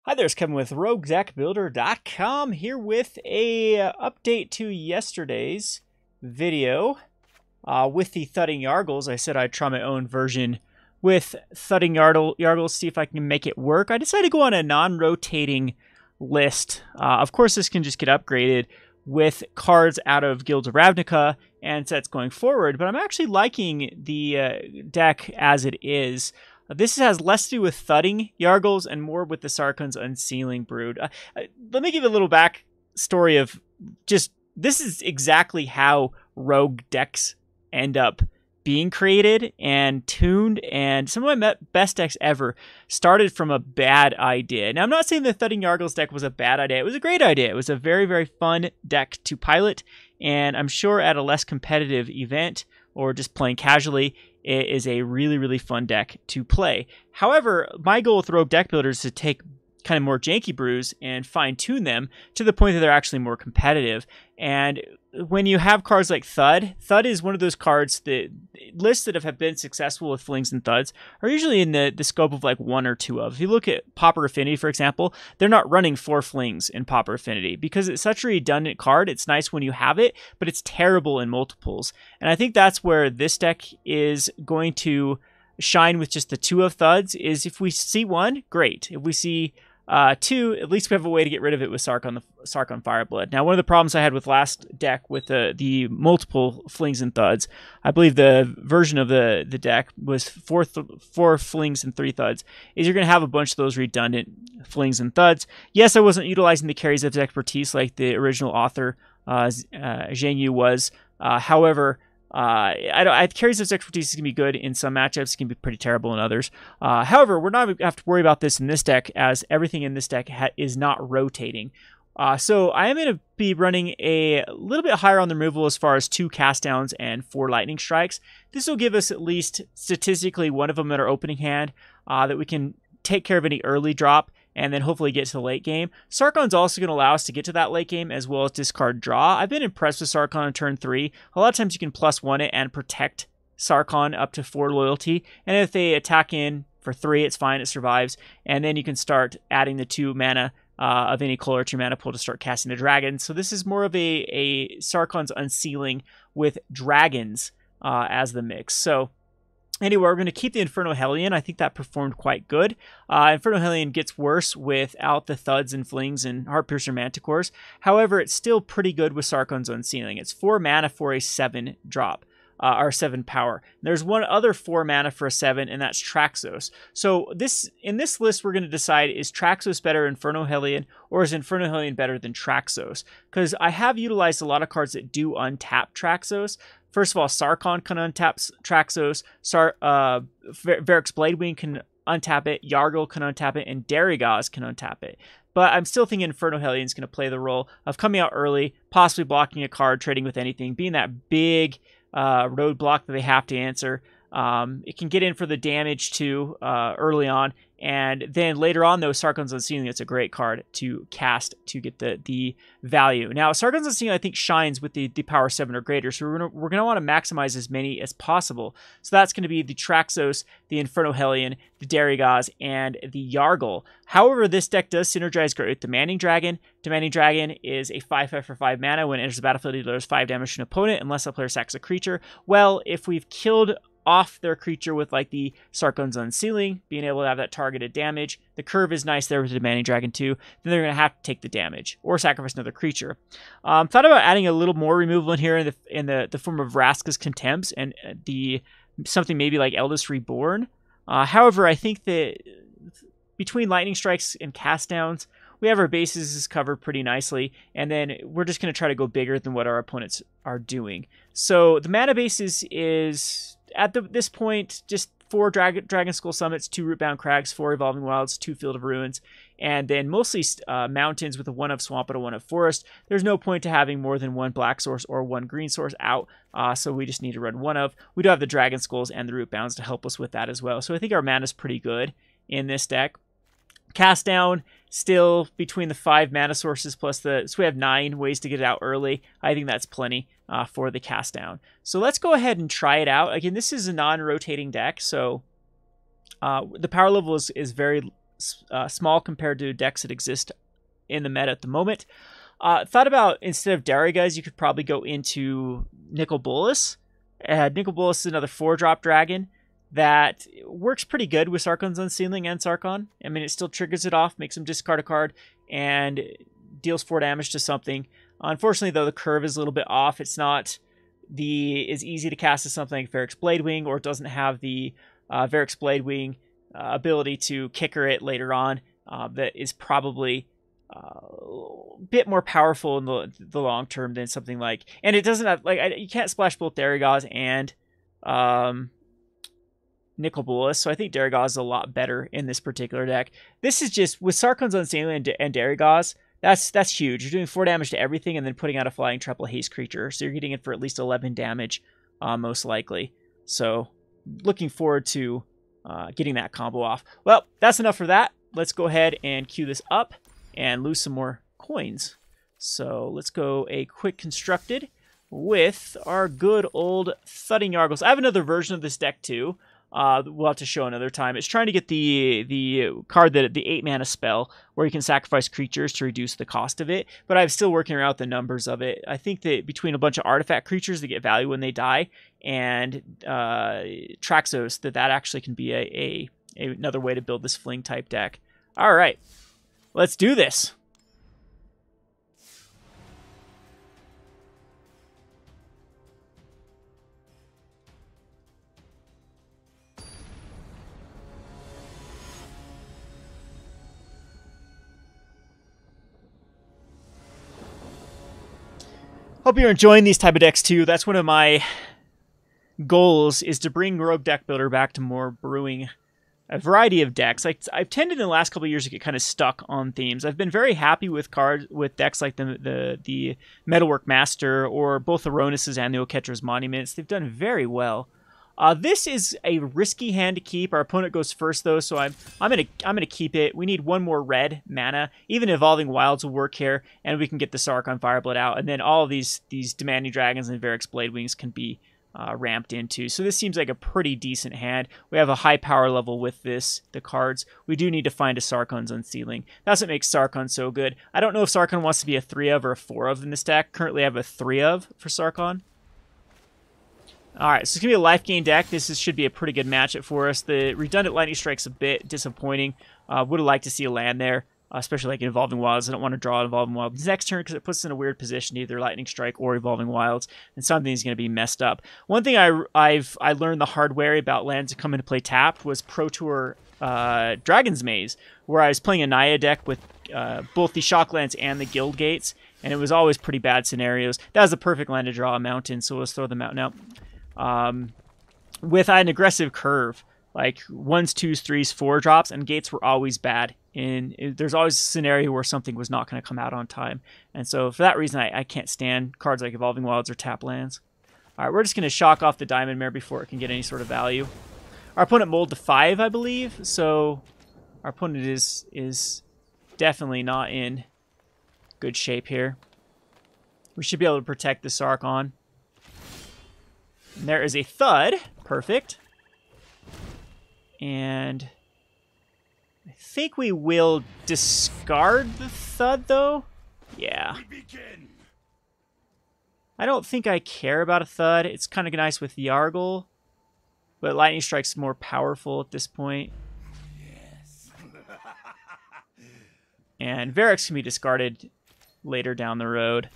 Hi there, it's Kevin with RogueDeckBuilder.com here with a update to yesterday's video with the Thudding Yargles. I said I'd try my own version with Thudding Yargles, see if I can make it work. I decided to go on a non-rotating list. Of course, this can just get upgraded with cards out of Guilds of Ravnica and sets going forward, but I'm actually liking the deck as it is. This has less to do with Thudding Yargles and more with the Sarkhan's Unsealing brood. Let me give you a little back story of just, this is exactly how rogue decks end up being created and tuned, and some of my best decks ever started from a bad idea. Now, I'm not saying the Thudding Yargles deck was a bad idea. It was a great idea. It was a very, very fun deck to pilot, and I'm sure at a less competitive event or just playing casually, it is a really, really fun deck to play. However, my goal with Rogue Deck Builder is to take kind of more janky brews and fine-tune them to the point that they're actually more competitive. And when you have cards like Thud is one of those cards that lists that have been successful with flings and thuds are usually in the scope of like one or two of. If you look at Pauper Affinity, for example, they're not running 4 flings in Pauper Affinity because it's such a redundant card. It's nice when you have it, but it's terrible in multiples. And I think that's where this deck is going to shine with just the 2 of Thuds. Is if we see 1, great. If we see 2, at least we have a way to get rid of it with Sarkhan Fireblood. Now, one of the problems I had with last deck with the multiple flings and thuds, I believe the version of the deck was 4 flings and 3 thuds, is you're going to have a bunch of those redundant flings and thuds. Yes, I wasn't utilizing the carries of expertise like the original author, Zhang Yu was. However, carries of expertise can be good in some matchups, can be pretty terrible in others. However, we're not going to have to worry about this in this deck, as everything in this deck is not rotating. So I am going to be running a little bit higher on the removal as far as 2 cast downs and 4 lightning strikes. This will give us at least statistically one of them in our opening hand that we can take care of any early drop and then hopefully get to the late game. Sarkhan's also going to allow us to get to that late game as well as discard draw. I've been impressed with Sarkhan on turn 3. A lot of times you can +1 it and protect Sarkhan up to 4 loyalty. And if they attack in for 3, it's fine, it survives. And then you can start adding the 2 mana of any color to your mana pool to start casting the dragons. So this is more of a Sarkhan's Unsealing with dragons as the mix. So anyway, we're going to keep the Inferno Hellion. I think that performed quite good. Inferno Hellion gets worse without the Thuds and Flings and Heartpiercer Manticores. However, it's still pretty good with Sarkhan's Unsealing. It's 4 mana for a 7 drop. Or 7 power. There's one other 4 mana for a 7, and that's Traxos. So in this list, we're going to decide, is Traxos better than Inferno Hellion, or is Inferno Hellion better than Traxos? Because I have utilized a lot of cards that do untap Traxos. First of all, Sarkhan can untap Traxos, Verix Bladewing can untap it, Yargle can untap it, and Darigaaz can untap it. But I'm still thinking Inferno Hellion is going to play the role of coming out early, possibly blocking a card, trading with anything, being that big roadblock that they have to answer. It can get in for the damage too early on, and then later on, though, Sarkhan's Unsealing, it's a great card to cast to get the value. Now, Sarkhan's Unsealing, I think, shines with the power 7 or greater, so we're gonna want to maximize as many as possible. So that's going to be the Traxos, the Inferno Hellion, the Darigaaz, and the Yargle. However, this deck does synergize great with Demanding Dragon. Demanding Dragon is a 5/5 for 5 mana. When it enters the battlefield, it deals 5 damage to an opponent unless the player sacks a creature. Well, if we've killed off their creature with like the Sarkhan's Unsealing, being able to have that targeted damage, the curve is nice there with the Demanding Dragon too, then they're going to have to take the damage or sacrifice another creature. Thought about adding a little more removal in here in the form of Vraska's Contempts and something maybe like Eldest Reborn. However, I think that between lightning strikes and cast downs, we have our bases covered pretty nicely, and then we're just going to try to go bigger than what our opponents are doing. So the mana basis is at this point just 4 Dragonskull Summits, 2 Rootbound Crags, 4 Evolving Wilds, 2 Field of Ruins, and then mostly mountains with a 1 of Swamp and a 1 of Forest. There's no point to having more than 1 black source or 1 green source out, so we just need to run 1 of. We do have the Dragonskulls and the Rootbounds to help us with that as well, so I think our mana is pretty good in this deck. Cast down, still between the 5 mana sources plus so we have 9 ways to get it out early. I think that's plenty for the cast down. So let's go ahead and try it out. Again, this is a non-rotating deck, so the power level is very small compared to decks that exist in the meta at the moment. Thought about, instead of Darigaaz, you could probably go into Nicol Bolas. Nicol Bolas is another 4-drop dragon that works pretty good with Sarkhan's Unsealing and Sarkhan. I mean, it still triggers it off, makes him discard a card, and deals 4 damage to something. Unfortunately, though, the curve is a little bit off. It's not as easy to cast as something like Verix Bladewing, or it doesn't have the Verix Bladewing ability to kicker it later on. That is probably a bit more powerful in the long term than something like, and it doesn't have, like, you can't splash both Darigaaz and Nicol Bolas, so I think Darigaaz is a lot better in this particular deck. This is just, with Sarkhan's Unsealing and Darigaaz, that's huge. You're doing 4 damage to everything and then putting out a flying triple haste creature, so you're getting it for at least 11 damage, most likely. So, looking forward to getting that combo off. Well, that's enough for that. Let's go ahead and queue this up and lose some more coins. So let's go a quick constructed with our good old Thudding Yargles. I have another version of this deck too. We'll have to show another time. It's trying to get the card, the 8-mana spell, where you can sacrifice creatures to reduce the cost of it, but I'm still working out the numbers of it. I think that between a bunch of artifact creatures that get value when they die, and Traxos, that actually can be another way to build this fling type deck. All right. Let's do this. Hope you're enjoying these type of decks too. That's one of my goals, is to bring Rogue Deck Builder back to more brewing a variety of decks. Like, I've tended in the last couple of years to get kind of stuck on themes. I've been very happy with decks like the Metalwork Master, or both the Ronuses and the Oketra's Monuments. They've done very well. This is a risky hand to keep. Our opponent goes first though, so I'm gonna keep it. We need 1 more red mana. Even Evolving Wilds will work here, and we can get the Sarkhan Fireblood out, and then all of these Demanding Dragons and Verix Bladewings can be ramped into. So this seems like a pretty decent hand. We have a high power level with the cards. We do need to find a Sarkhan's Unsealing. That's what makes Sarkhan so good. I don't know if Sarkhan wants to be a 3 of or a 4 of in this deck. Currently I have a 3 of for Sarkhan. Alright, so it's going to be a life gain deck. This should be a pretty good matchup for us. The redundant Lightning Strike's a bit disappointing. Would have liked to see a land there, especially like Evolving Wilds. I don't want to draw Evolving Wilds next turn because it puts us in a weird position, either Lightning Strike or Evolving Wilds, and something's going to be messed up. One thing I learned the hard way about lands that come into play tapped was Pro Tour Dragon's Maze, where I was playing a Naya deck with both the Shocklands and the Guild Gates, and it was always pretty bad scenarios. That was the perfect land to draw a mountain, so let's throw the mountain out. With an aggressive curve, like 1s, 2s, 3s, 4 drops, and gates were always bad. There's always a scenario where something was not going to come out on time. And so for that reason, I can't stand cards like Evolving Wilds or tap lands. All right, we're just going to shock off the Diamond Mare before it can get any sort of value. Our opponent mulled to 5, I believe, so our opponent is definitely not in good shape here. We should be able to protect the Sarkhan. And there is a Thud. Perfect. And I think we will discard the Thud, though. Yeah. I don't think I care about a Thud. It's kind of nice with Yargle, but Lightning Strike's more powerful at this point. Yes. And Verix can be discarded later down the road.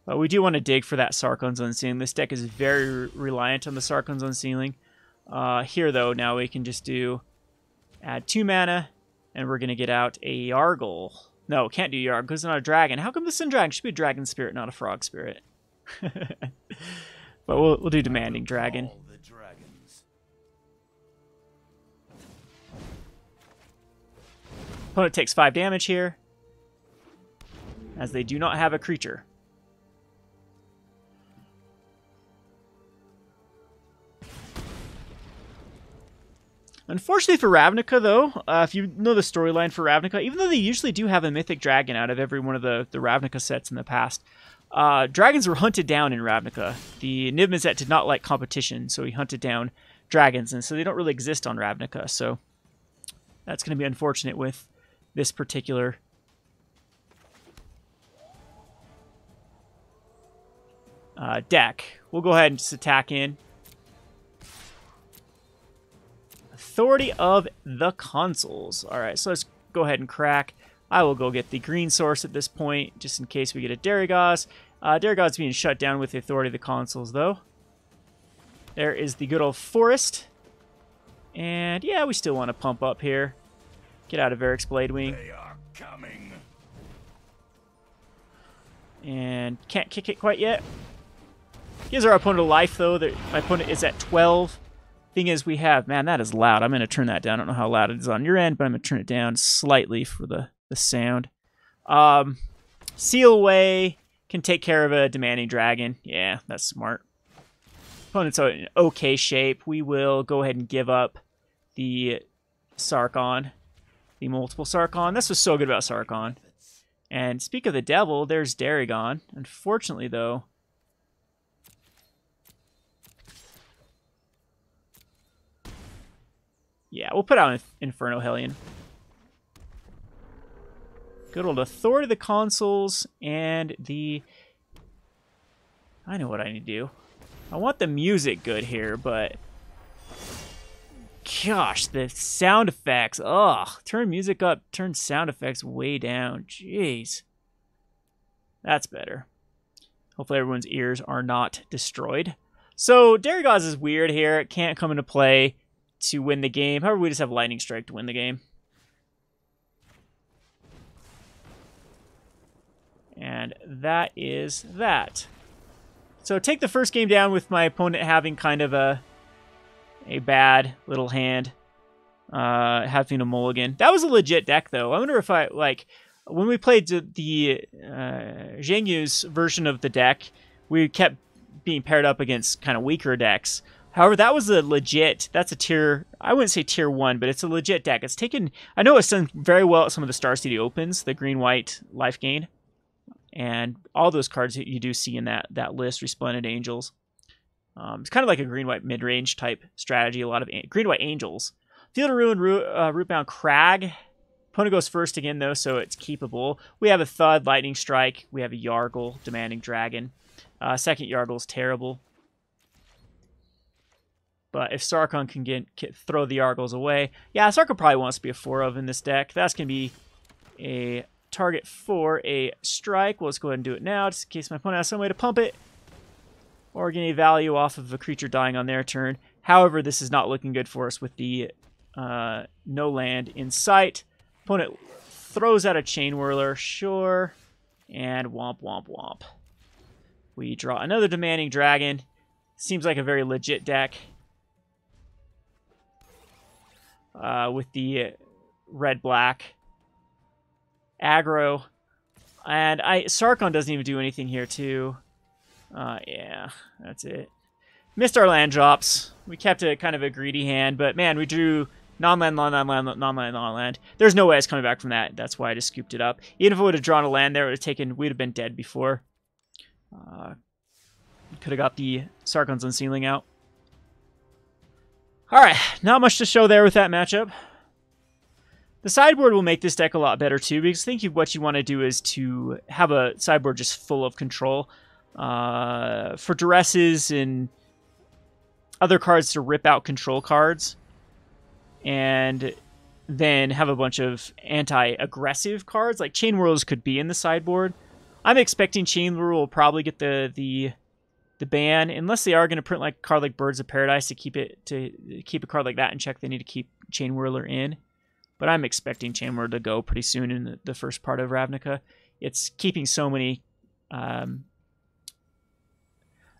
But we do want to dig for that Sarkhan's Unsealing. This deck is very reliant on the Sarkhan's Unsealing. Here, though, now we can just add 2 mana, and we're going to get out a Yargle. No, can't do Yargle because it's not a dragon. How come this is a dragon? It should be a dragon spirit, not a frog spirit. But we'll do Demanding Dragon. Opponent takes 5 damage here, as they do not have a creature. Unfortunately for Ravnica, though, if you know the storyline for Ravnica, even though they usually do have a mythic dragon out of every one of the Ravnica sets in the past, dragons were hunted down in Ravnica. The Niv Mizzet did not like competition, so he hunted down dragons, and so they don't really exist on Ravnica. So that's going to be unfortunate with this particular deck. We'll go ahead and just attack in. Authority of the Consuls. All right, so let's go ahead and crack. I will go get the green source at this point, just in case we get a Darigaaz. Darigaaz being shut down with the Authority of the Consuls, though. There is the good old forest. And yeah, we still want to pump up here. Get out of Verix Bladewing. They are coming. And can't kick it quite yet. Gives our opponent a life, though. My opponent is at 12. Thing is, we have... Man, that is loud. I'm going to turn that down. I don't know how loud it is on your end, but I'm going to turn it down slightly for the sound. Seal away. Can take care of a demanding dragon. Yeah, that's smart. Opponent's in okay shape. We will go ahead and give up the Sarkhan. The multiple Sarkhan. This was so good about Sarkhan. And speak of the devil, there's Darigaaz. Unfortunately, though... Yeah, we'll put out Inferno Hellion. Good old Authority of the Consuls and the... I know what I need to do. I want the music good here, but... Gosh, the sound effects. Ugh. Turn music up, turn sound effects way down. Jeez. That's better. Hopefully everyone's ears are not destroyed. So, Darigaaz is weird here. It can't come into play to win the game. However, we just have Lightning Strike to win the game. And that is that. So take the first game down with my opponent having kind of a bad little hand. Having a mulligan. That was a legit deck, though. I wonder if I, like, when we played the Zhengyu's version of the deck, we kept being paired up against kind of weaker decks. However, that was a legit, that's a tier, I wouldn't say tier 1, but it's a legit deck. It's taken, I know it's done very well at some of the Star City Opens, the green-white life gain. And all those cards that you do see in that list, Resplendent Angels. It's kind of like a green-white mid-range type strategy, a lot of green-white angels. Field of Ruin, Rootbound Crag. Opponent goes first again, though, so it's keepable. We have a Thud, Lightning Strike. We have a Yargle, Demanding Dragon. Second Yargle is terrible. But if Sarkhan can throw the Yargles away... Yeah, Sarkhan probably wants to be a 4 of in this deck. That's going to be a target for a strike. Well, let's go ahead and do it now, just in case my opponent has some way to pump it. Or get any value off of a creature dying on their turn. However, this is not looking good for us with the no land in sight. Opponent throws out a Chain Whirler, sure. And womp, womp, womp. We draw another Demanding Dragon. Seems like a very legit deck. With the red-black aggro. And Sarkhan doesn't even do anything here, too. Yeah, that's it. Missed our land drops. We kept a kind of a greedy hand, but man, we drew non-land, non-land, non-land, non-land. There's no way it's coming back from that. That's why I just scooped it up. Even if we would have drawn a land there, we'd have been dead before. Could have got the Sarkhan's Unsealing out. Alright, not much to show there with that matchup. The sideboard will make this deck a lot better too, because I think what you want to do is to have a sideboard just full of control. For Duresses and other cards to rip out control cards. And then have a bunch of anti-aggressive cards. Like Chain Whirlers could be in the sideboard. I'm expecting Chain Whirl will probably get the ban, unless they are going to print like a card like Birds of Paradise to keep a card like that in check. They need to keep Chain Whirler in, but I'm expecting Chain Whirler to go pretty soon in the first part of Ravnica. It's keeping so many.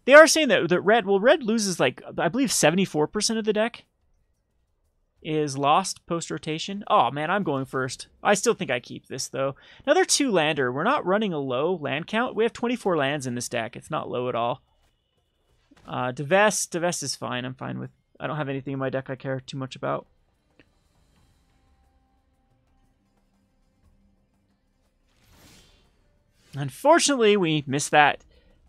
They are saying that red loses like I believe 74% of the deck is lost post rotation. Oh man, I'm going first. I still think I keep this though. Another 2-lander. We're not running a low land count. We have 24 lands in this deck. It's not low at all. Divest is fine. I'm fine with. I don't have anything in my deck I care too much about. Unfortunately, we missed that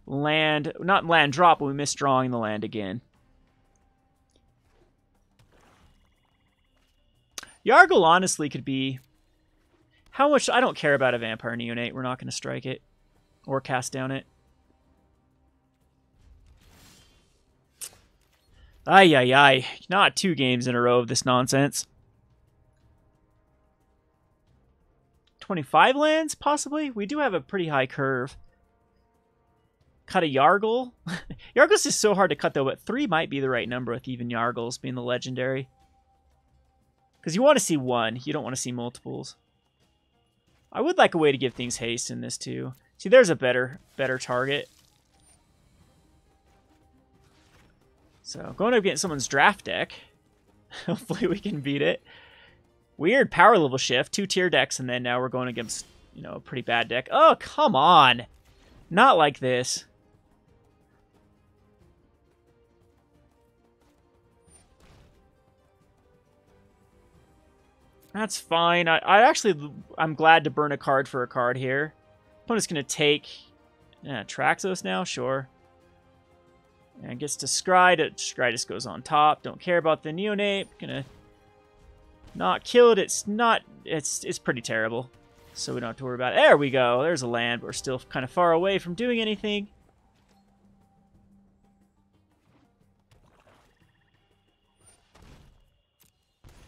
land, not land drop, but we missed drawing the land again. Yargle honestly could be... How much... I don't care about a Vampire Neonate. We're not going to strike it. Or cast down it. Ay, ay, ay. Not 2 games in a row of this nonsense. 25 lands, possibly? We do have a pretty high curve. Cut a Yargle. Yargle's just so hard to cut, though, but 3 might be the right number with even Yargles being the legendary. Because you want to see 1. You don't want to see multiples. I would like a way to give things haste in this, too. See, there's a better target. So, going up against someone's draft deck. Hopefully we can beat it. Weird power level shift. 2-tier decks, and then now we're going against, you know, a pretty bad deck. Oh, come on! Not like this. That's fine. I'm glad to burn a card for a card here. Opponent's going to take Traxos now, sure. And gets to Scry. Scry just goes on top. Don't care about the Neonate. Gonna not kill it. It's pretty terrible. So we don't have to worry about it. There we go. There's a land, but we're still kind of far away from doing anything.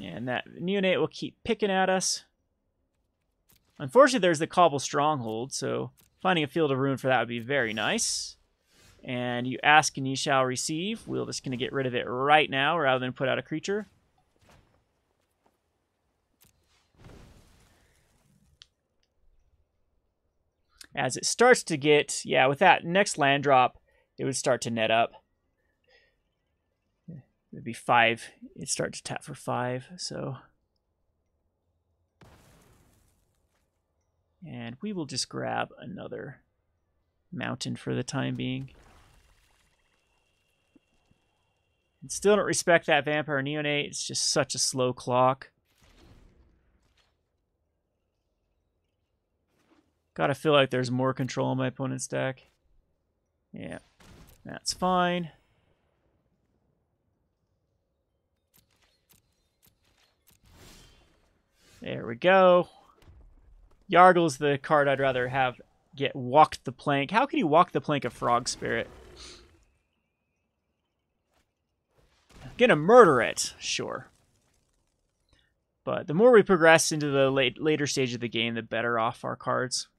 And that Neonate will keep picking at us. Unfortunately, there's the Cobble Stronghold, so finding a Field of Ruin for that would be very nice. And you ask and you shall receive. We're just going to get rid of it right now rather than put out a creature. As it starts to get, yeah, with that next land drop, it would start to net up. It would be 5. It'd start to tap for 5, so. And we will just grab another mountain for the time being. And still don't respect that Vampire Neonate. It's just such a slow clock. Gotta feel like there's more control in my opponent's deck. Yeah, that's fine. There we go. Yargle's the card I'd rather have get walked the plank. How can you walk the plank of Frog Spirit? Gonna murder it, sure. But the more we progress into the later stage of the game, the better off our cards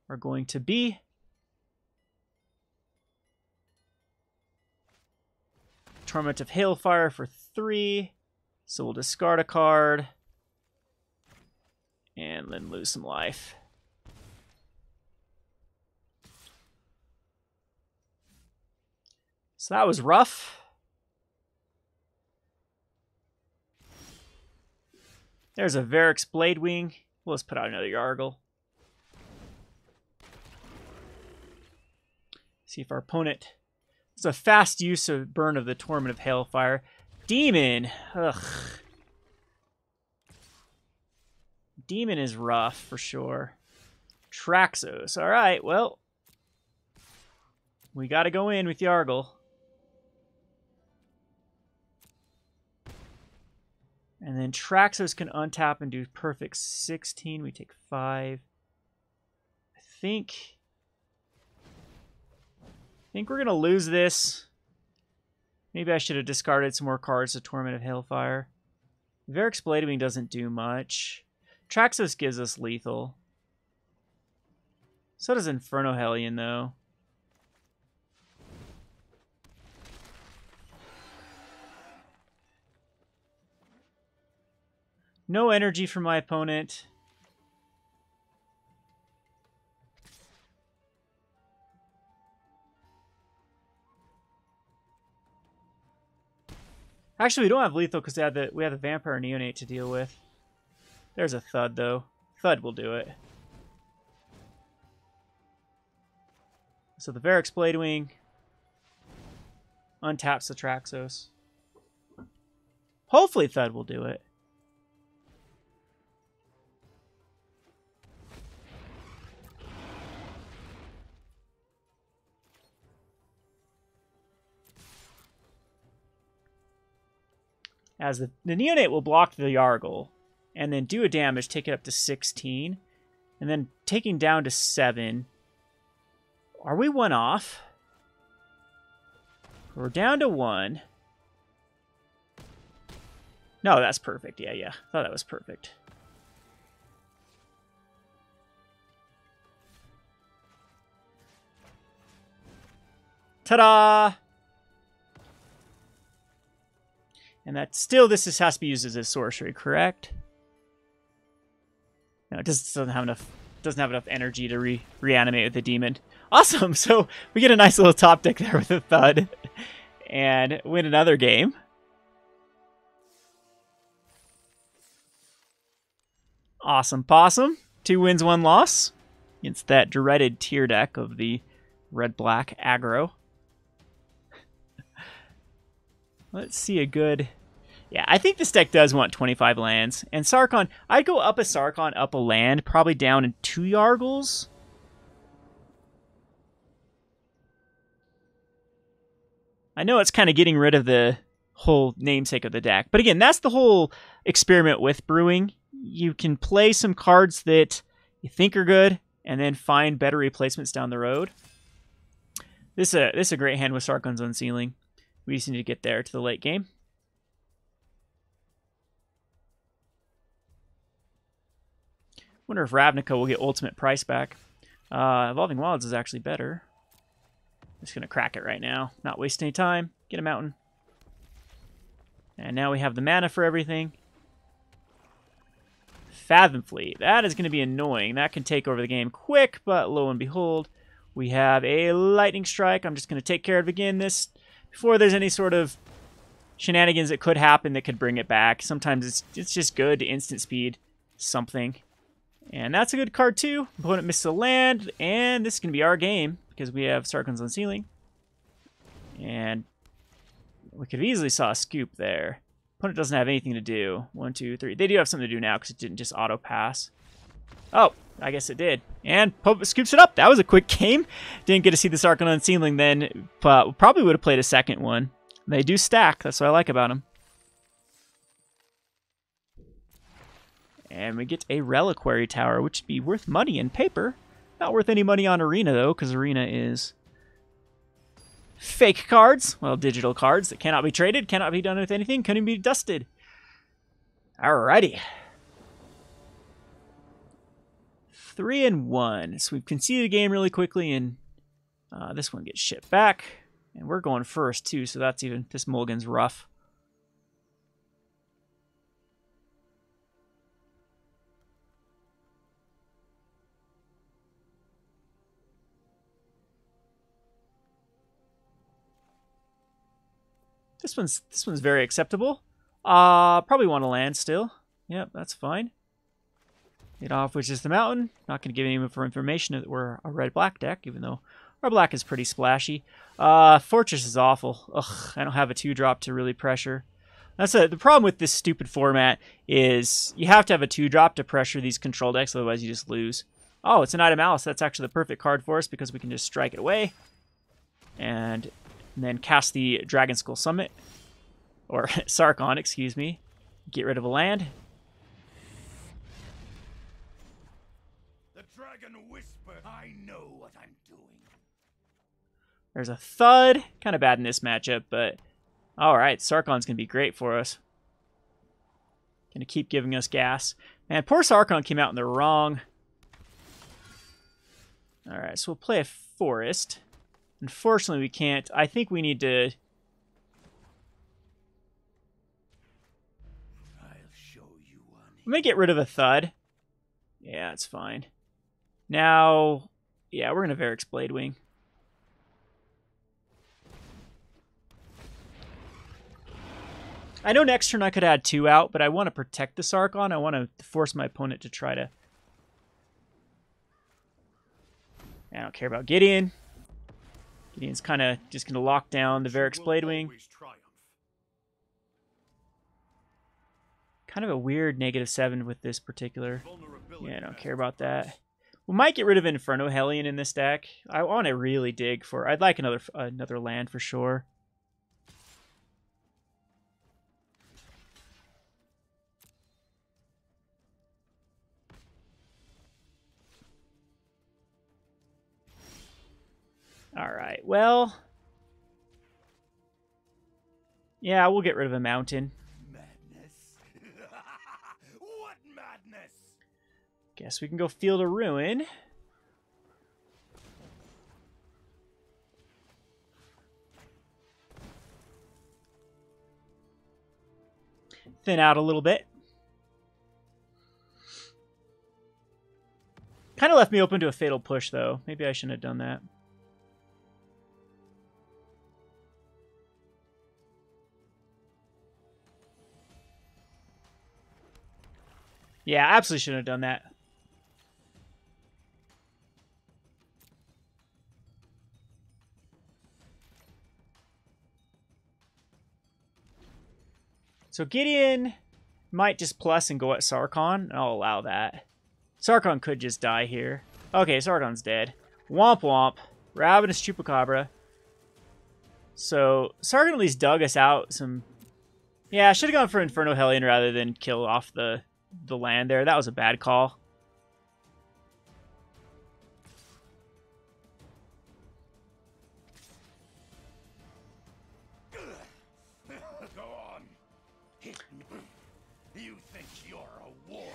are going to be. Torment of Hailfire for 3. So we'll discard a card. And then lose some life. So that was rough. There's a Verix Bladewing. We'll just put out another Yargle. See if our opponent... It's a fast use of burn of the Torment of Hailfire. Demon. Ugh. Demon is rough for sure. Traxos. All right, well. We got to go in with Yargle. And then Traxos can untap and do perfect 16. We take 5. I think we're going to lose this. Maybe I should have discarded some more cards to Torment of Hailfire. Verix Bladewing doesn't do much. Traxos gives us lethal. So does Inferno Hellion, though. No energy for my opponent. Actually, we don't have lethal because we have the Vampire Neonate to deal with. There's a Thud, though. Thud will do it. So the Verix Bladewing untaps the Traxos. Hopefully Thud will do it. As the Neonate will block the Yargle. and then do a damage, take it up to 16, and then taking down to 7. Are we 1 off? We're down to 1. No, that's perfect. Yeah. I thought that was perfect. Ta-da! And that still, this has to be used as a sorcery, correct? No, it doesn't have enough energy to reanimate with the demon. Awesome! So we get a nice little top deck there with a Thud, and win another game. Awesome possum. 2 wins, 1 loss against that dreaded tier deck of the red-black aggro. Let's see a good... Yeah, I think this deck does want 25 lands. And Sarkhan, I'd go up a Sarkhan, up a land, probably down in 2 Yargles. I know it's kind of getting rid of the whole namesake of the deck. But again, that's the whole experiment with brewing. You can play some cards that you think are good, and then find better replacements down the road. This is a great hand with Sarkhan's Unsealing. We just need to get there to the late game. Wonder if Ravnica will get ultimate price back. Evolving Wilds is actually better. I'm just going to crack it right now. Not waste any time. Get a mountain. And now we have the mana for everything. Fathom Fleet. That is going to be annoying. That can take over the game quick, but lo and behold, we have a Lightning Strike. I'm just going to take care of again this before there's any sort of shenanigans that could happen that could bring it back. Sometimes it's just good to instant speed something. And that's a good card too. Opponent misses a land, and this is going to be our game because we have Sarkhan's Unsealing. And we could have easily saw a scoop there. Opponent doesn't have anything to do. 1, 2, 3. They do have something to do now because it didn't just auto pass. Oh, I guess it did. And scoops it up. That was a quick game. Didn't get to see the Sarkhan Unsealing then, but probably would have played a second one. They do stack. That's what I like about them. And we get a Reliquary Tower, which would be worth money in paper. Not worth any money on Arena, though, because Arena is fake cards. Well, digital cards that cannot be traded, cannot be done with anything, couldn't be dusted. Alrighty. 3-1. So we've conceded a game really quickly, and this one gets shipped back. And we're going first, too, so that's even... This mulligan's rough. This one's very acceptable. Probably want to land still. Yep, that's fine. Get off, which is the mountain. Not going to give any more information that we're a red-black deck, even though our black is pretty splashy. Fortress is awful. Ugh, I don't have a 2-drop to really pressure. The problem with this stupid format is you have to have a 2-drop to pressure these control decks, otherwise you just lose. Oh, it's an Item Alice. That's actually the perfect card for us because we can just strike it away. And then cast the Dragonskull Summit. Or Sarkhan, excuse me. Get rid of a land. The dragon whispered, I know what I'm doing. There's a Thud. Kind of bad in this matchup, but alright, Sarkhan's going to be great for us. Going to keep giving us gas. Man, poor Sarkhan came out in the wrong. Alright, so we'll play a Forest. Unfortunately, we can't. I think we need to... I'll show you one. Let me get rid of a Thud. Yeah, it's fine. Now, yeah, we're going to Verix Bladewing. I know next turn I could add 2 out, but I want to protect the Sarkhan. I want to force my opponent to try to... I don't care about Gideon. Gideon's kind of just going to lock down the Verix Bladewing. Kind of a weird -7 with this particular. Yeah, I don't care about that. We might get rid of Inferno Hellion in this deck. I want to really dig for... I'd like another land for sure. Alright, well... yeah, we'll get rid of a mountain. Madness. What madness? Guess we can go Field of Ruin. Thin out a little bit. Kind of left me open to a fatal push, though. Maybe I shouldn't have done that. Yeah, absolutely shouldn't have done that. So Gideon might just plus and go at Sarkhan. I'll allow that. Sarkhan could just die here. Okay, Sarkhan's dead. Womp womp. Ravenous Chupacabra. So Sarkhan at least dug us out some... yeah, I should have gone for Inferno Hellion rather than kill off the land there. That was a bad call. Go on. Hit me. You think you're a warrior?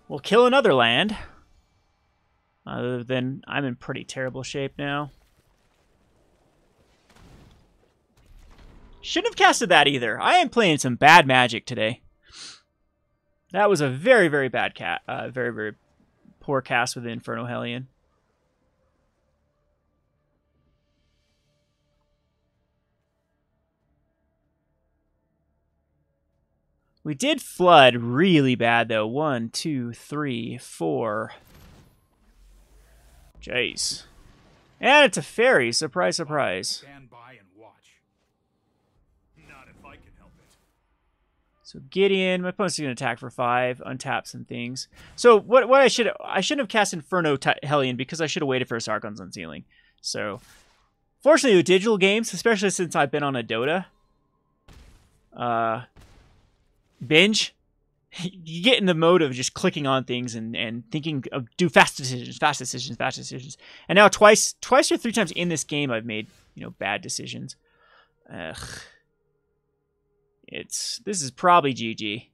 We'll kill another land. Other than I'm in pretty terrible shape now. Shouldn't have casted that either. I am playing some bad Magic today. That was a very, very bad very, very poor cast with the Inferno Hellion. We did flood really bad, though. 1, 2, 3, 4. Jeez. And it's a fairy. Surprise, surprise. Stand by and watch. Not if I can help it. So Gideon, my opponent's going to attack for 5, untap some things. So what I shouldn't have cast Inferno Hellion because I should have waited for a Sarkhan's Unsealing. So fortunately with digital games, especially since I've been on a Dota binge, you get in the mode of just clicking on things and thinking of do fast decisions. And now twice or 3 times in this game I've made, bad decisions. This is probably GG.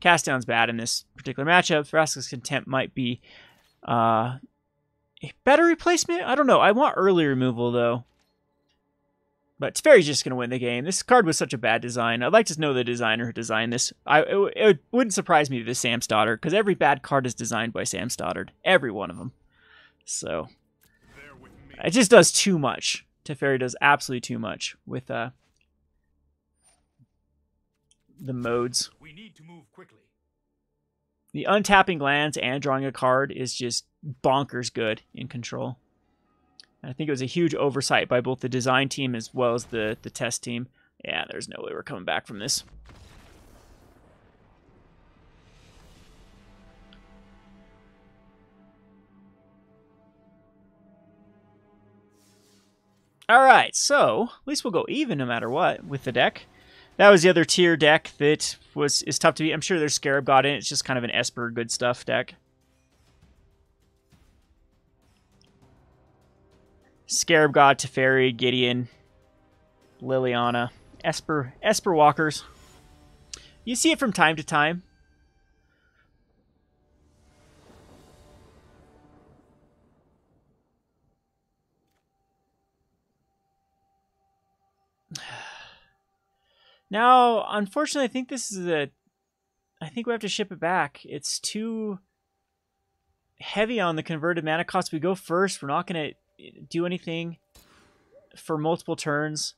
Cast down's bad in this particular matchup. Vraska's Contempt might be a better replacement. I don't know. I want early removal though. But Teferi's just going to win the game. This card was such a bad design. I'd like to know the designer who designed this. It wouldn't surprise me if it's Sam Stoddard, because every bad card is designed by Sam Stoddard. Every one of them. So, it just does too much. Teferi does absolutely too much with the modes. We need to move quickly. The untapping lands and drawing a card is just bonkers good in Control. I think it was a huge oversight by both the design team as well as the test team. Yeah, there's no way we're coming back from this. Alright, so at least we'll go even no matter what with the deck. That was the other tier deck that is tough to beat. I'm sure there's Scarab God in it. It's just kind of an Esper good stuff deck. Scarab God, Teferi, Gideon, Liliana, Esper Walkers. You see it from time to time. Now, unfortunately, I think this is I think we have to ship it back. It's too heavy on the converted mana cost. We go first. We're not going to do anything for multiple turns.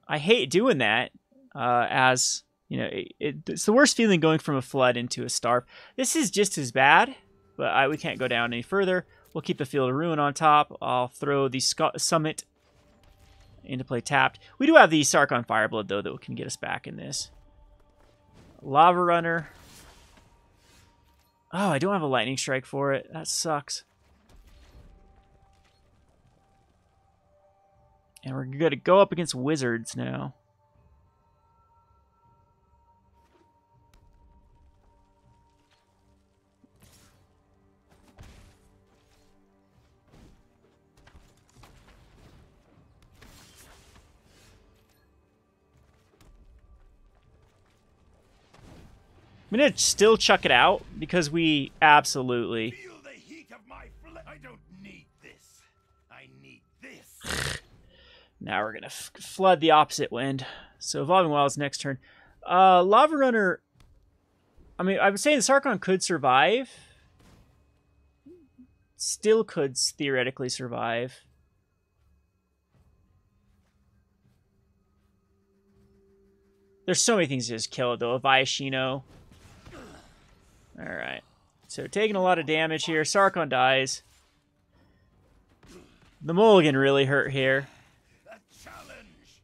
I hate doing that, as it's the worst feeling going from a flood into a starve. This is just as bad, but we can't go down any further. We'll keep the Field of Ruin on top. I'll throw the Summit into play tapped. We do have the Sarkhan Fireblood though that can get us back in this. Lava Runner. Oh, I don't have a Lightning Strike for it. That sucks. And we're going to go up against Wizards now. I'm going to still chuck it out because we absolutely... Feel the heat of my flesh. I don't need this. I need this. Now we're going to flood the opposite wind. So Evolving Wilds next turn. Lava Runner... I mean, I was saying the Sarkhan could survive. Still could theoretically survive. There's so many things to just kill it, though. A Viashino. Alright. So taking a lot of damage here. Sarkhan dies. The Mulligan really hurt here. A challenge.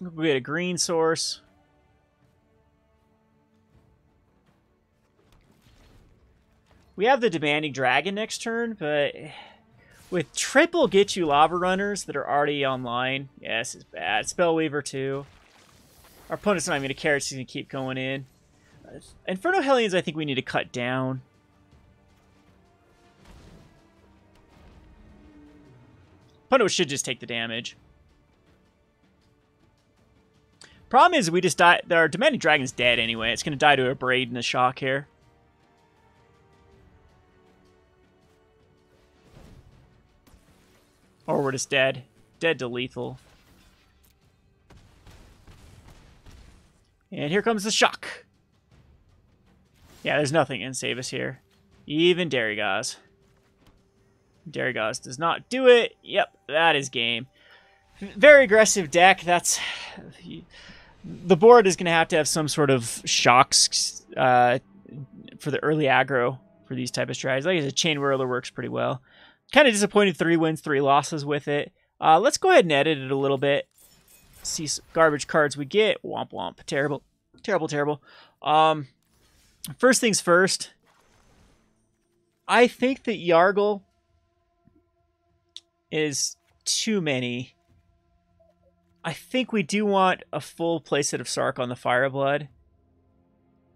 We get a green source. We have the Demanding Dragon next turn, but with triple get you Lava Runners that are already online, yeah, this is bad. Spellweaver too. Our opponent's not even going to care, it's just going to keep going in. Inferno Hellions I think we need to cut down. Opponent should just take the damage. Problem is we just die. Our Demanding Dragon's dead anyway. It's going to die to a Braid and a Shock here. Or we're just dead. Dead to lethal. And here comes the Shock. Yeah, there's nothing in save us here. Even Darigaaz. Darigaaz does not do it. Yep, that is game. Very aggressive deck. That's... The board is going to have some sort of shocks for the early aggro for these type of strategies. Like I said, Chain Whirler works pretty well. Kind of disappointed 3 wins, 3 losses with it. Let's go ahead and edit it a little bit. See some garbage cards we get. Womp womp. Terrible. Terrible, terrible. First things first. I think that Yargle is too many. I think we do want a full playset of Sark on the Fireblood.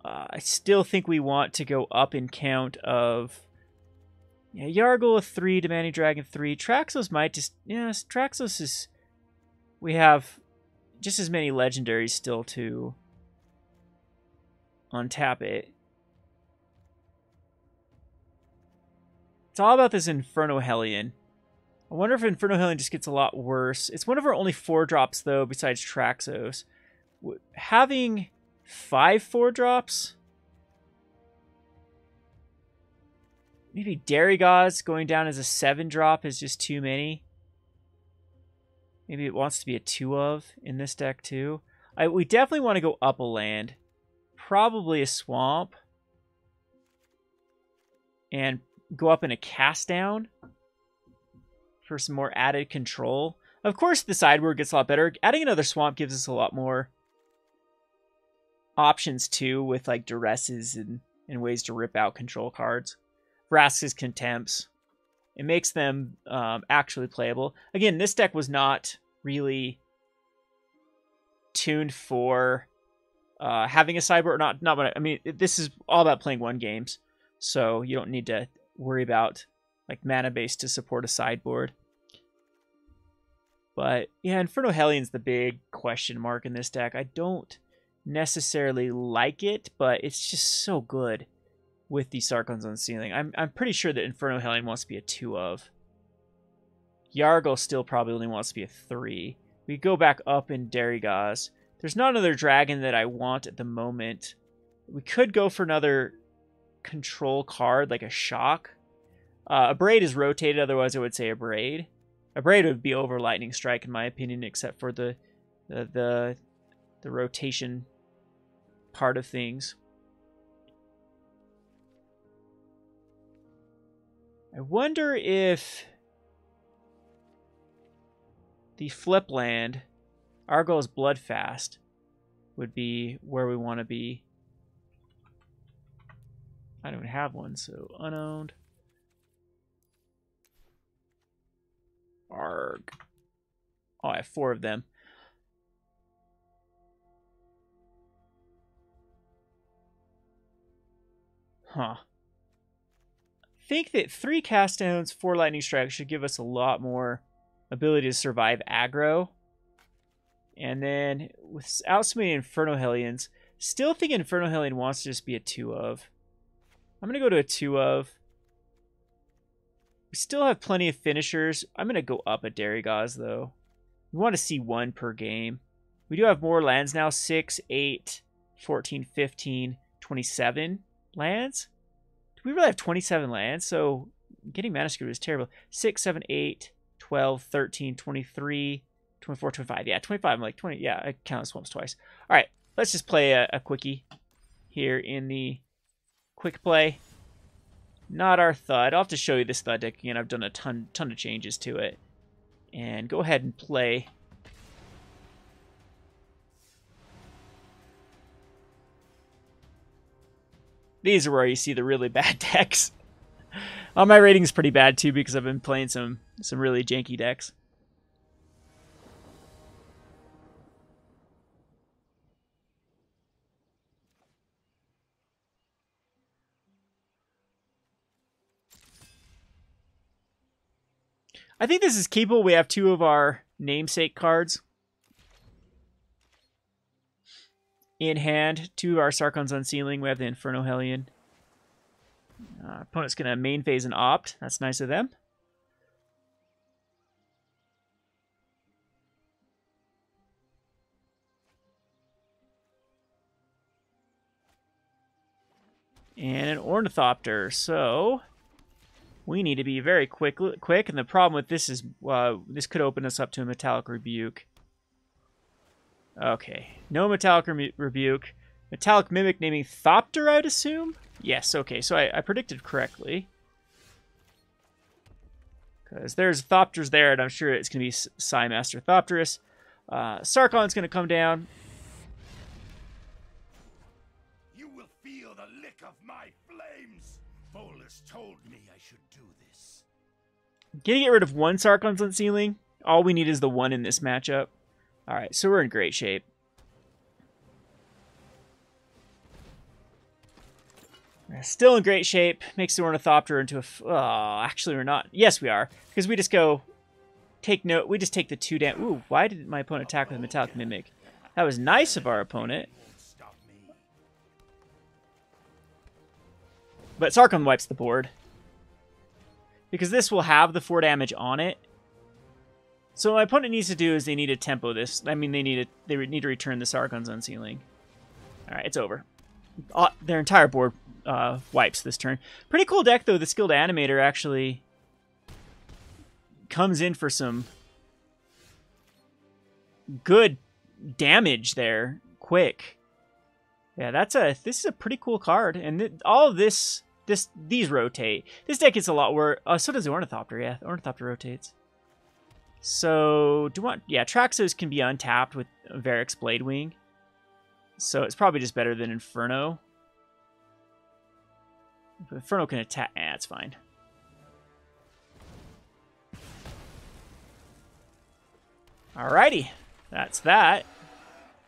I still think we want to go up in count of... Yeah, Yargle 3, Demanding Dragon 3. Traxos might just... Yes, Traxos is... We have just as many legendaries still to untap it. It's all about this Inferno Hellion. I wonder if Inferno Hellion just gets a lot worse. It's one of our only 4-drops, though, besides Traxos. Having 5 4-drops... Maybe Darigaaz going down as a 7-drop is just too many. Maybe it wants to be a 2 of in this deck, too. We definitely want to go up a land. Probably a swamp. And go up in a cast down for some more added control. Of course, the sideboard gets a lot better. Adding another swamp gives us a lot more options, too, with like duresses and ways to rip out control cards. Vraska's Contempts. It makes them actually playable. Again, this deck was not really tuned for having a sideboard. I mean, this is all about playing 1 games, so you don't need to worry about like mana base to support a sideboard. But yeah, Inferno Hellion's the big question mark in this deck. I don't necessarily like it, but it's just so good with the Sarkhan's Unsealing. I'm pretty sure that Inferno Hellion wants to be a 2 of. Yargle still probably only wants to be a 3. We go back up in Darigaaz. There's not another dragon that I want at the moment. We could go for another control card, like a Shock. A Braid is rotated, otherwise I would say a Braid. A Braid would be over Lightning Strike in my opinion, except for the rotation part of things. I wonder if the flip land, Argo's Bloodfast, would be where we want to be. I don't have one, so unowned. Arg. Oh, I have 4 of them. Huh. Think that 3 cast downs, 4 lightning strikes should give us a lot more ability to survive aggro. And then without so many Inferno Hellions, still think Inferno Hellion wants to just be a 2 of. I'm going to go to a 2 of. We still have plenty of finishers. I'm going to go up a Darigaaz, though. We want to see 1 per game. We do have more lands now. 6, 8, 14, 15, 27 lands. Do we really have 27 lands? So getting Mana Screw is terrible. 6, 7, 8, 12, 13, 23, 24, 25. Yeah, 25. I'm like 20. Yeah, I counted swamps twice. All right, let's just play a quickie here in the quick play. Not our Thud. I'll have to show you this Thud deck again. I've done a ton of changes to it. And go ahead and play. These are where you see the really bad decks. My rating's pretty bad too because I've been playing some really janky decks. I think this is keepable. We have 2 of our namesake cards in hand. 2 of our Sarkhan's Unsealing. We have the Inferno Hellion. Opponent's going to main phase and opt. That's nice of them. And an Ornithopter. So we need to be very quick. And the problem with this is this could open us up to a Metallic Rebuke. Okay, no Metallic Rebuke. Metallic Mimic naming Thopter, I'd assume? Yes, okay, so I predicted correctly. Because there's Thopters there, and I'm sure it's going to be Psymaster Thopterus. Sarkhan's going to come down. You will feel the lick of my flames. Bolus told me I should do this. Gonna get rid of 1 Sarkhan's Unsealing. All we need is the 1 in this matchup. Alright, so we're in great shape. We're still in great shape. Makes the Ornithopter into a... Oh, actually we're not. Yes, we are. Because we just go... Take note. We just take the 2 down. Ooh, why did my opponent attack with Metallic Mimic? That was nice of our opponent. But Sarkhan wipes the board. Because this will have the 4 damage on it. So what my opponent needs to do is they need to tempo this. I mean, they need to return the Sarkhan's Unsealing. Alright, it's over. Their entire board wipes this turn. Pretty cool deck, though. The Skilled Animator actually comes in for some good damage there, quick. Yeah, this is a pretty cool card, and all of these rotate. This deck gets a lot worse. So does the Ornithopter. Yeah, the Ornithopter rotates. So Traxos can be untapped with Verix Bladewing. So it's probably just better than Inferno. But Inferno can attack. It's fine. Alrighty, that's that.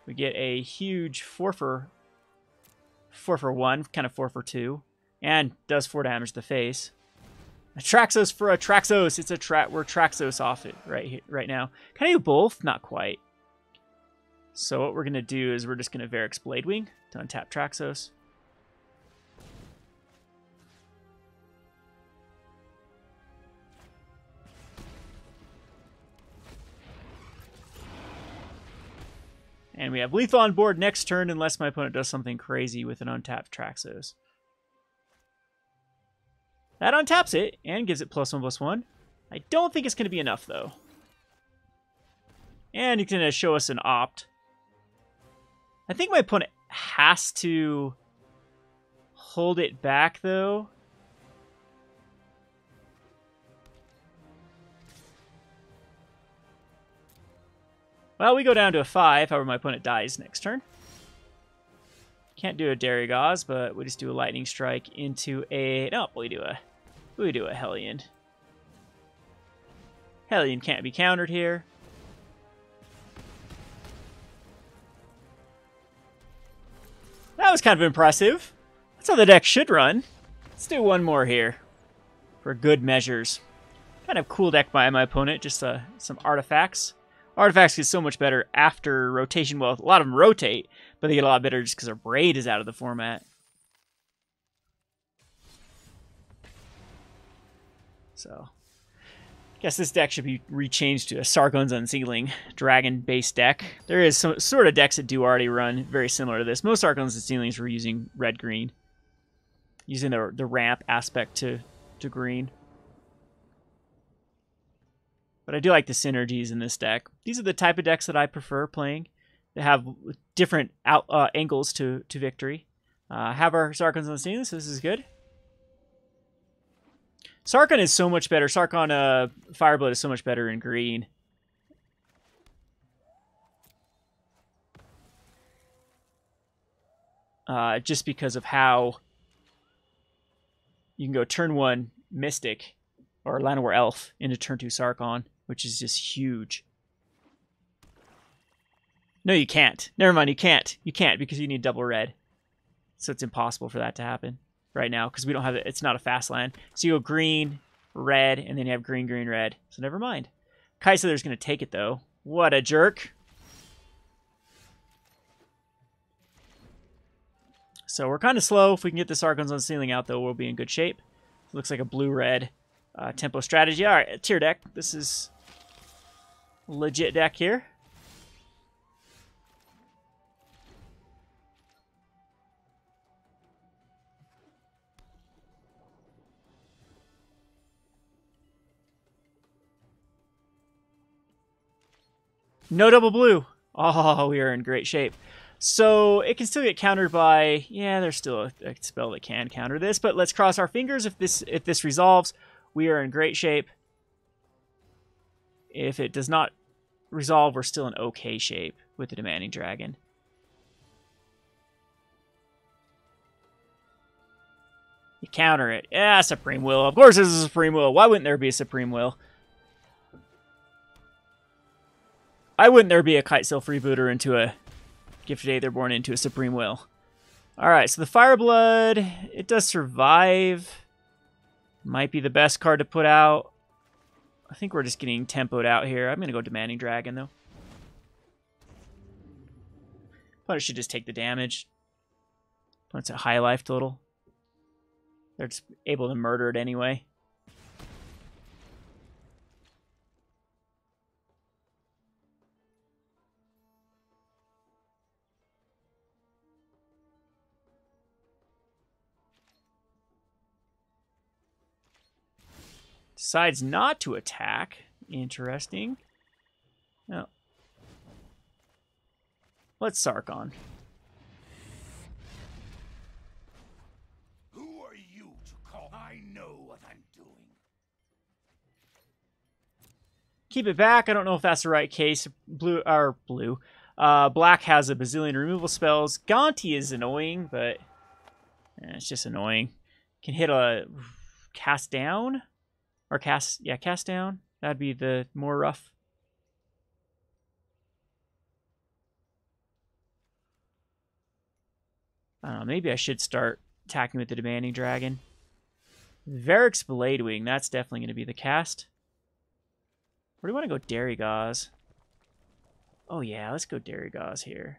We get a huge 4 for 1, kind of 4 for 2, and does 4 damage to the face. A Traxos for a Traxos. It's we're Traxos off it right now. Can I do both? Not quite. So what we're gonna do is we're just gonna Verix Bladewing to untap Traxos. And we have lethal on board next turn unless my opponent does something crazy with an untapped Traxos. That untaps it and gives it +1/+1. I don't think it's going to be enough, though. And it's going to show us an opt. I think my opponent has to hold it back, though. Well, we go down to a 5, however my opponent dies next turn. Can't do a Darigaaz, but we just do a Lightning Strike into a... No, we do a Hellion. Hellion can't be countered here. That was kind of impressive. That's how the deck should run. Let's do one more here for good measures. Kind of cool deck by my opponent, just some artifacts. Artifacts get so much better after rotation. Well, a lot of them rotate, but they get a lot better just because our Braid is out of the format. So, I guess this deck should be rechanged to a Sarkhan's Unsealing dragon-based deck. There is some sort of decks that do already run very similar to this. Most Sarkhan's Unsealings were using red-green, using the ramp aspect to green. But I do like the synergies in this deck. These are the type of decks that I prefer playing. They have different angles to victory. Have our Sarkhan's Unsealing, so this is good. Sarkhan is so much better. Sarkhan Fireblood is so much better in green. Just because of how you can go turn 1 Mystic or Llanowar Elf into turn 2 Sarkhan, which is just huge. No, you can't. Never mind, you can't. You can't because you need double red. So it's impossible for that to happen right now because we don't have it. It's not a fast land. So you go green, red, and then you have green, green, red. So never mind. Kaiser's going to take it, though. What a jerk. So we're kind of slow. If we can get the Sarkhan's Unsealing out, though, we'll be in good shape. It looks like a blue-red tempo strategy. All right, tier deck. This is a legit deck here. No double blue. Oh, we are in great shape. So it can still get countered by, yeah, there's still a spell that can counter this, but let's cross our fingers. If this resolves, we are in great shape. If it does not resolve, we're still in okay shape with the Demanding Dragon. You counter it. Yeah, Supreme Will. Of course there's a Supreme Will. Why wouldn't there be a Supreme Will? Why wouldn't there be a Kitesail Freebooter into a Gifted Aetherborn into a Supreme Will? Alright, so the Fireblood, it does survive. Might be the best card to put out. I think we're just getting tempoed out here. I'm going to go Demanding Dragon, though. Opponent should just take the damage. Opponent's at high life total. They're just able to murder it anyway. Decides not to attack. Interesting. No. Let's Sarkhan. Who are you to call? I know what I'm doing. Keep it back. I don't know if that's the right case. Black has a bazillion removal spells. Gonti is annoying, but it's just annoying. Can hit a cast down. Or cast down. That'd be the more rough. I don't know, maybe I should start attacking with the Demanding Dragon. Verix Bladewing, that's definitely going to be the cast. Where do you want to go Darigaaz? Oh yeah, let's go Darigaaz here.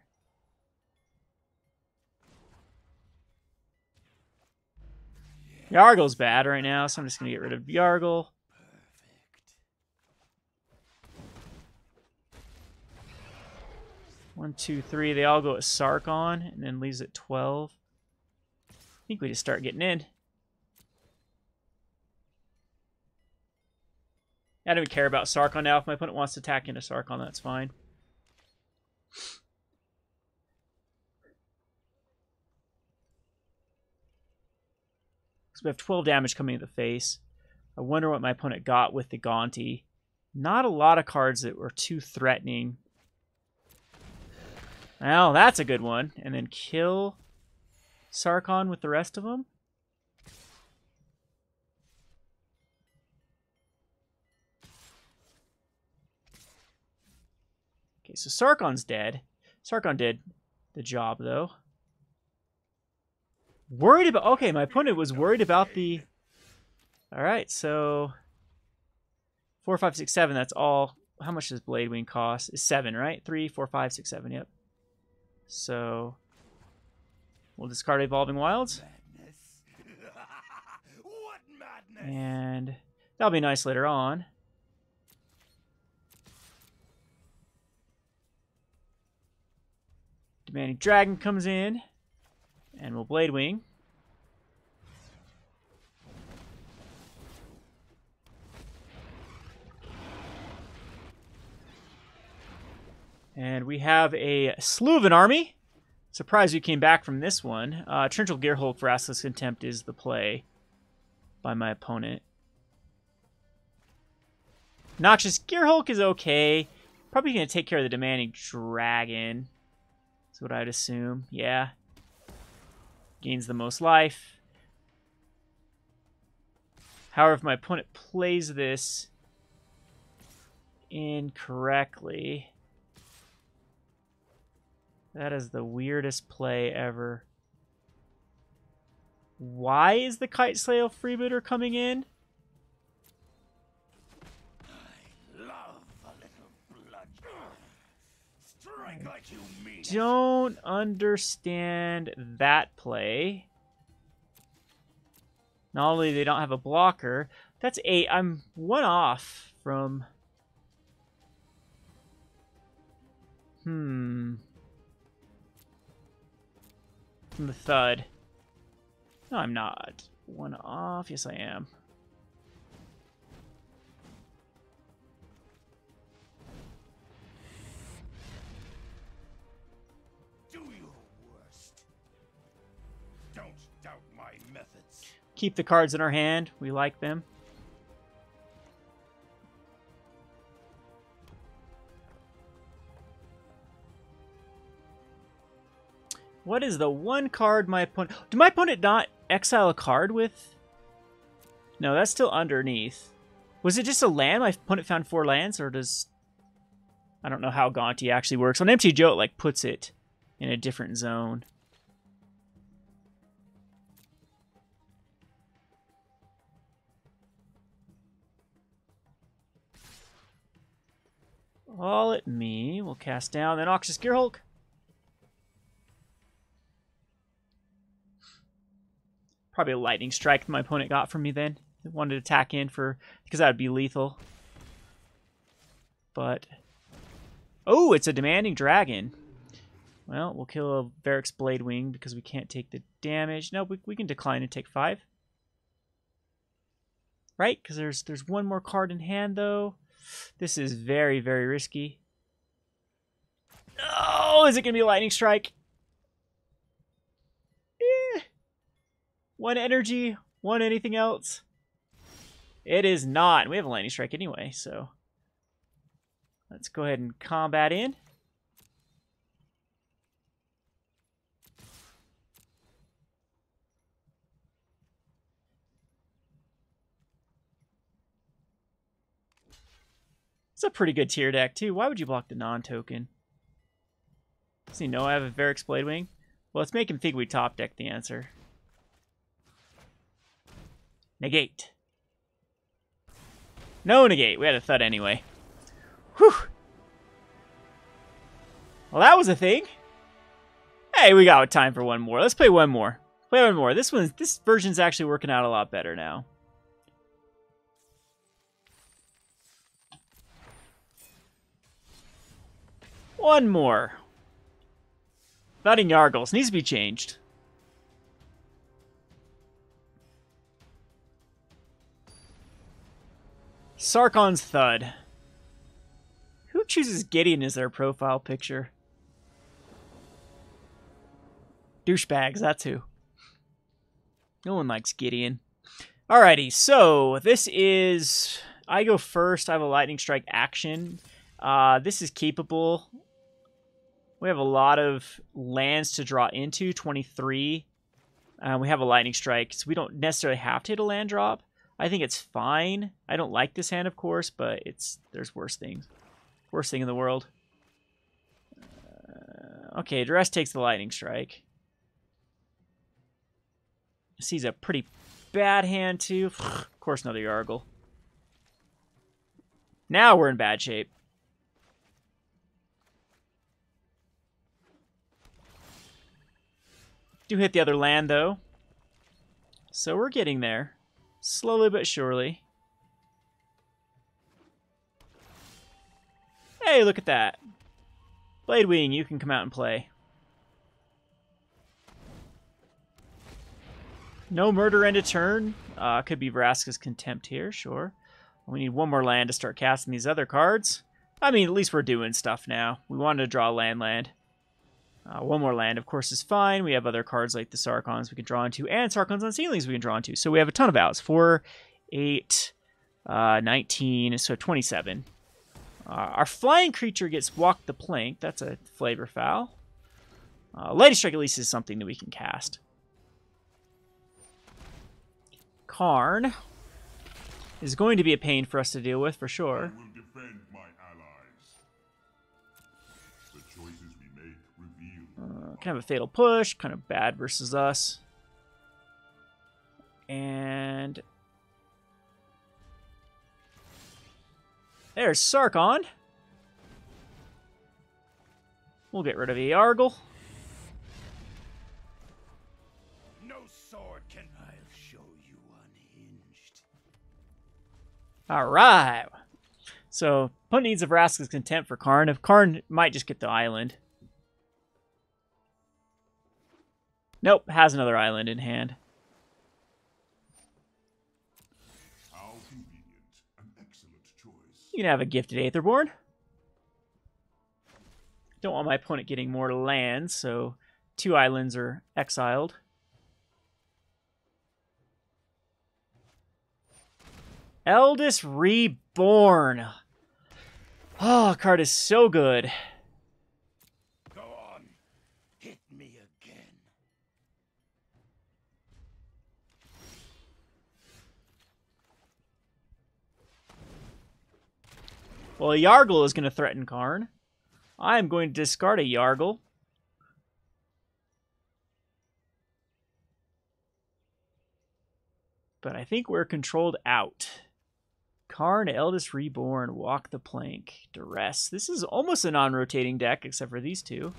Yargle's bad right now, so I'm just going to get rid of Yargle. Perfect. 1, 2, 3. They all go at Sarkhan, and then leaves at 12. I think we just start getting in. I don't even care about Sarkhan now. If my opponent wants to attack into Sarkhan, that's fine. We have 12 damage coming to the face. I wonder what my opponent got with the Gonti. Not a lot of cards that were too threatening. Well, that's a good one. And then kill Sarkhan with the rest of them. Okay, so Sarkhan's dead. Sarkhan did the job, though. Worried about... Okay, my opponent was worried about the... Alright, so... 4, 5, 6, 7, that's all how much does Bladewing cost? It's 7, right? 3, 4, 5, 6, 7. Yep. So we'll discard Evolving Wilds. Madness. What madness? And that'll be nice later on. Demanding Dragon comes in, and we'll Bladewing. And we have a slew of an army. Surprised we came back from this one. Torrential Gearhulk for Assless Contempt is the play by my opponent. Noxious Gearhulk is okay. Probably going to take care of the Demanding Dragon. That's what I'd assume. Yeah. Gains the most life. However, if my opponent plays this incorrectly, that is the weirdest play ever. Why is the Kite Slayer Freebooter coming in? I love a little blood. Strike like you mean it. Don't understand that play. Not only they don't have a blocker, that's 8. I'm 1 off from... from the Thud. No, I'm not. 1 off. Yes, I am. Do your worst. Don't doubt my methods. Keep the cards in our hand. We like them. What is the one card my opponent... Did my opponent not exile a card with... No, that's still underneath. Was it just a land? My opponent found 4 lands, or does... I don't know how Gonti actually works. On MTG, it like puts it in a different zone. All at me. We'll cast down the Noxious Gearhulk. Probably a Lightning Strike my opponent got from me then. They wanted to attack in for... because that would be lethal. But... oh, it's a Demanding Dragon. Well, we'll kill a Verix Bladewing because we can't take the damage. No, we can decline and take 5. Right? Because there's one more card in hand, though. This is very, very risky. Oh, is it going to be a Lightning Strike? 1 energy, 1 anything else. It is not. We have a Lightning Strike anyway, so let's go ahead and combat in. It's a pretty good tier deck, too. Why would you block the non-token? Does he know I have a Verix Bladewing? Well, let's make him think we top deck the answer. Negate. No negate. We had a Thud anyway. Whew. Well, that was a thing. Hey, we got time for one more. Let's play one more. Play one more. This version's actually working out a lot better now. One more. Thudding Yargles needs to be changed. Sarkhan's Thud. Who chooses Gideon as their profile picture? Douchebags, that's who. No one likes Gideon. Alrighty, so this is... I go first. I have a Lightning Strike action. This is keepable. We have a lot of lands to draw into, 23. We have a Lightning Strike, so we don't necessarily have to hit a land drop. I think it's fine. I don't like this hand, of course, but there's worse things. Worst thing in the world. Okay, Duress takes the Lightning Strike. Sees a pretty bad hand, too. Of course, another Yargle. Now we're in bad shape. Do hit the other land, though. So we're getting there. Slowly but surely. Hey, look at that. Bladewing, you can come out and play. No murder end of turn. Could be Vraska's Contempt here, sure. We need one more land to start casting these other cards. I mean, at least we're doing stuff now. We wanted to draw a land. One more land, of course, is fine. We have other cards like the Sarkhans we can draw into, and Sarkhan's Unsealings we can draw into. So we have a ton of outs. 4, 8, 19, so 27. Our flying creature gets Walk the Plank. That's a flavor foul. Lightning Strike at least is something that we can cast. Karn is going to be a pain for us to deal with, for sure. I will defend my allies. The choices we make reveal. Kind of a fatal push, kind of bad versus us. And there's Sarkhan. We'll get rid of the Yargle. No sword can. I'll show you unhinged. All right. So, opponent needs a Vraska's Contempt for Karn. If Karn might just get the island. Nope, has another island in hand. How convenient. An excellent choice. You can have a Gifted Aetherborn. Don't want my opponent getting more lands, so 2 islands are exiled. Eldest Reborn. Oh, card is so good. Go on. Hit me again. Well, a Yargle is going to threaten Karn. I'm going to discard a Yargle. But I think we're controlled out. Karn, Eldest Reborn, Walk the Plank, Duress. This is almost a non-rotating deck, except for these two.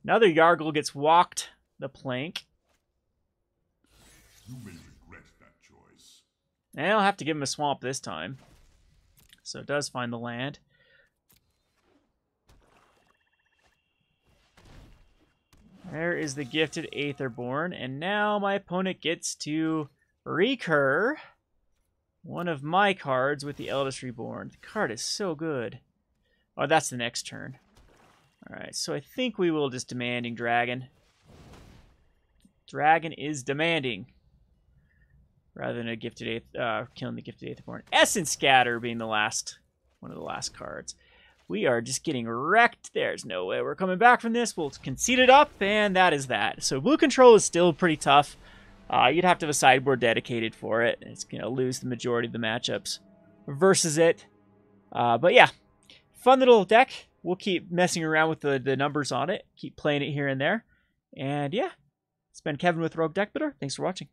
Another Yargle gets Walked the Plank. You may regret that choice. And I'll have to give him a swamp this time. So it does find the land. There is the Gifted Aetherborn. And now my opponent gets to recur one of my cards with the Eldest Reborn. The card is so good. Oh, that's the next turn. Alright, so I think we will just Demanding Dragon. Dragon is demanding. Rather than a Gifted killing the Gifted Aetherborn. Essence Scatter being the last one of the last cards. We are just getting wrecked. There's no way we're coming back from this. We'll concede it up, and that is that. So blue control is still pretty tough. You'd have to have a sideboard dedicated for it. It's going to lose the majority of the matchups versus it. But yeah, fun little deck. We'll keep messing around with the numbers on it. Keep playing it here and there. And yeah, it's been Kevin with Rogue Deck Builder. Thanks for watching.